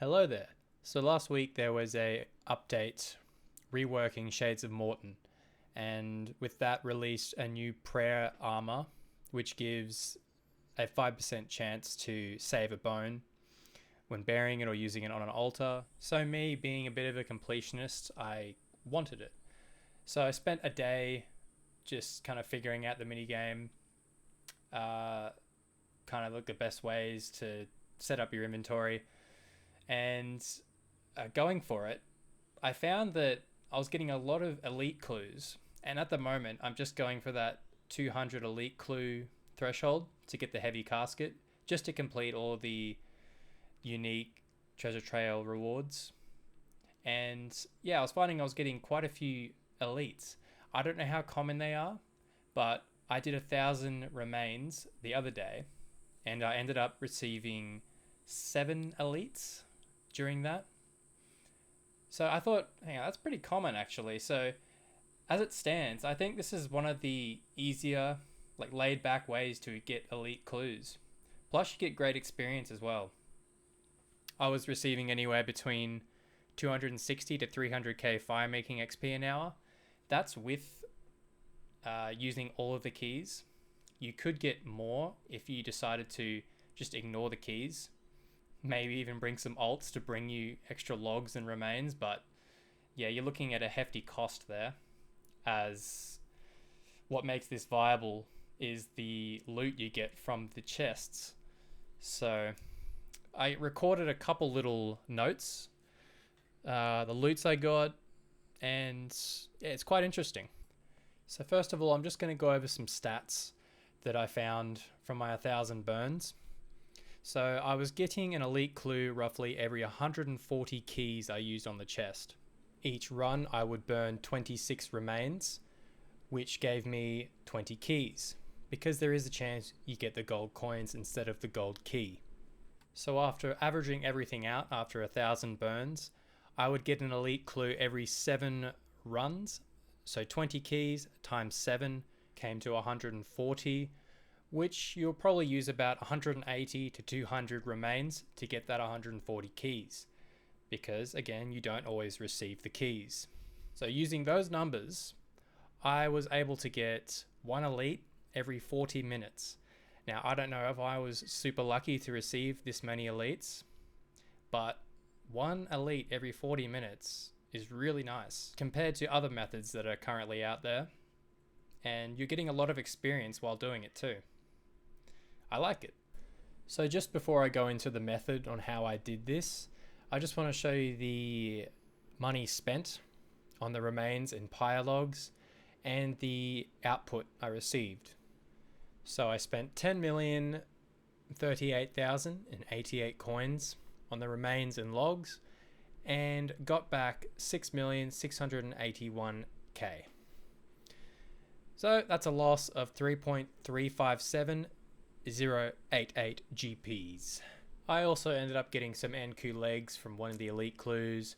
Hello there. So last week there was a update reworking Shades of Mort'ton, and with that released a new prayer armor which gives a 5% chance to save a bone when burying it or using it on an altar. So me being a bit of a completionist, I wanted it. So I spent a day just kind of figuring out the minigame, uh, kind of look the best ways to set up your inventory and going for it. I found that I was getting a lot of elite clues, and at the moment, I'm just going for that 200 elite clue threshold to get the heavy casket, just to complete all the unique treasure trail rewards. And yeah, I was finding I was getting quite a few elites. I don't know how common they are, but I did 1,000 remains the other day, and I ended up receiving 7 elites during that. So I thought, hang on, that's pretty common actually. So as it stands, I think this is one of the easier, like laid back ways to get elite clues. Plus, you get great experience as well. I was receiving anywhere between 260 to 300k fire making XP an hour. That's with using all of the keys. You could get more if you decided to just ignore the keys. Maybe even bring some alts to bring you extra logs and remains, but yeah, you're looking at a hefty cost there, as what makes this viable is the loot you get from the chests. So I recorded a couple little notes, the loots I got, and yeah, it's quite interesting. So first of all, I'm just going to go over some stats that I found from my 1,000 burns. So I was getting an elite clue roughly every 140 keys I used on the chest. Each run I would burn 26 remains, which gave me 20 keys, because there is a chance you get the gold coins instead of the gold key. So after averaging everything out after 1,000 burns, I would get an elite clue every 7 runs. So 20 keys times 7 came to 140, which you'll probably use about 180 to 200 remains to get that 140 keys, because again, you don't always receive the keys. So using those numbers, I was able to get 1 elite every 40 minutes. Now, I don't know if I was super lucky to receive this many elites, but 1 elite every 40 minutes is really nice compared to other methods that are currently out there, and you're getting a lot of experience while doing it too. I like it. So just before I go into the method on how I did this, I just want to show you the money spent on the remains and pyre logs and the output I received. So I spent 10,038,088 coins on the remains and logs and got back 6,681k. So that's a loss of 3.357 088 GPs. I also ended up getting some ankou legs from one of the elite clues,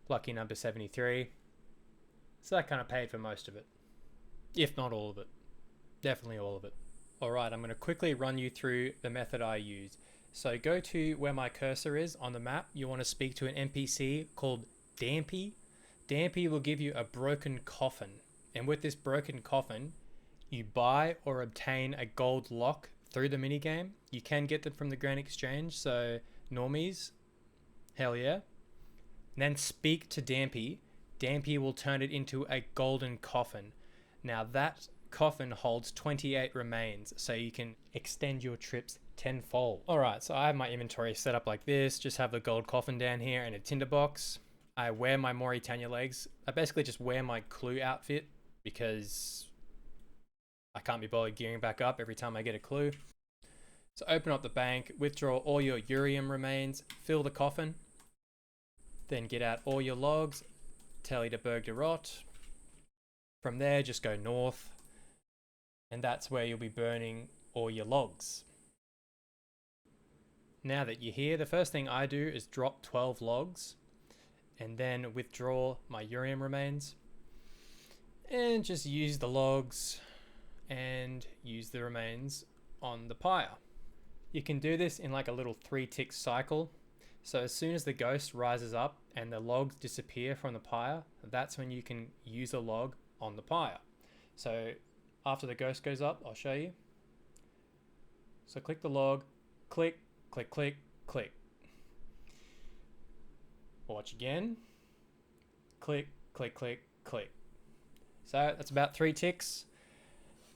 lucky number 73. So that kind of paid for most of it, if not all of it. Definitely all of it. Alright, I'm going to quickly run you through the method I used. So go to where my cursor is on the map. You want to speak to an NPC called Dampy. Dampy will give you a broken coffin, and with this broken coffin, you buy or obtain a gold lock through the minigame. You can get them from the Grand Exchange, so normies, hell yeah. And then speak to Dampy. Dampy will turn it into a golden coffin. Now that coffin holds 28 remains, so you can extend your trips tenfold. Alright, so I have my inventory set up like this, just have the gold coffin down here and a tinderbox. I wear my Mort'ton legs. I basically just wear my clue outfit because I can't be bothered gearing back up every time I get a clue. So open up the bank, withdraw all your Urium remains, fill the coffin, then get out all your logs, tally to Berg de Rot. From there, just go north, and that's where you'll be burning all your logs. Now that you're here, the first thing I do is drop 12 logs, and then withdraw my Urium remains, and just use the logs and use the remains on the pyre. You can do this in like a little 3-tick cycle. So as soon as the ghost rises up and the logs disappear from the pyre, that's when you can use a log on the pyre. So after the ghost goes up, I'll show you. So click the log, click, click, click, click. Watch again, click, click, click, click. So that's about 3 ticks,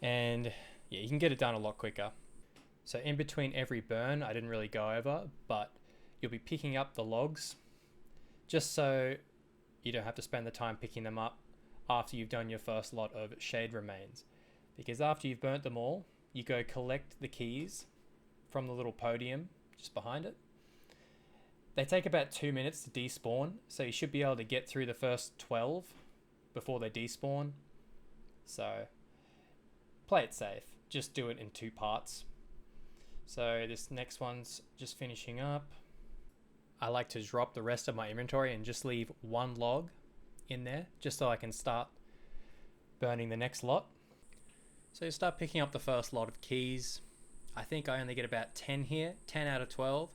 and yeah, you can get it done a lot quicker. So in between every burn, I didn't really go over, but you'll be picking up the logs just so you don't have to spend the time picking them up after you've done your first lot of shade remains. Because after you've burnt them all, you go collect the keys from the little podium just behind it. They take about 2 minutes to despawn, so you should be able to get through the first 12 before they despawn. So play it safe, just do it in 2 parts. So this next one's just finishing up. I like to drop the rest of my inventory and just leave 1 log in there, just so I can start burning the next lot. So you start picking up the first lot of keys. I think I only get about 10 here, 10 out of 12,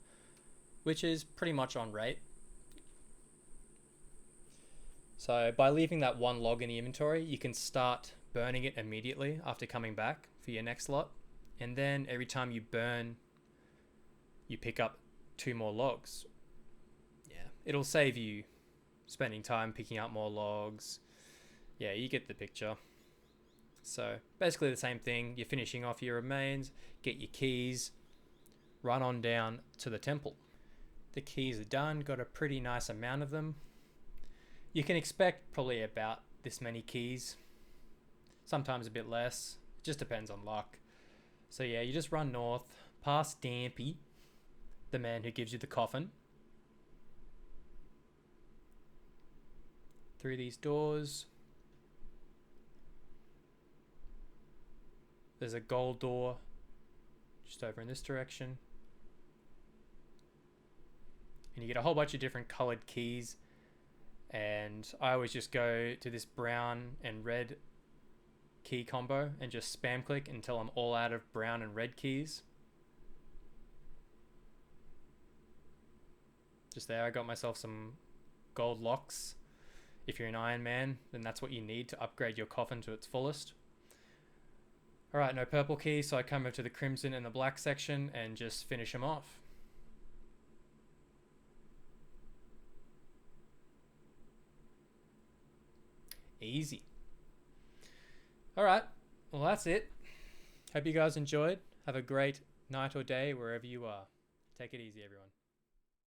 which is pretty much on rate. So by leaving that 1 log in the inventory, you can start burning it immediately after coming back for your next lot. And then every time you burn, you pick up 2 more logs. Yeah, it'll save you spending time picking up more logs. Yeah, you get the picture. So basically the same thing. You're finishing off your remains, get your keys, run on down to the temple. The keys are done, got a pretty nice amount of them. You can expect probably about this many keys, sometimes a bit less, it just depends on luck. So yeah, you just run north, past Dampy, the man who gives you the coffin, through these doors. There's a gold door just over in this direction. And you get a whole bunch of different colored keys. And I always just go to this brown and red key combo and just spam click until I'm all out of brown and red keys. Just there, I got myself some gold locks. If you're an Iron Man, then that's what you need to upgrade your coffin to its fullest. Alright, no purple key, so I come over to the crimson and the black section and just finish them off. Easy. Alright, well that's it. Hope you guys enjoyed. Have a great night or day wherever you are. Take it easy, everyone.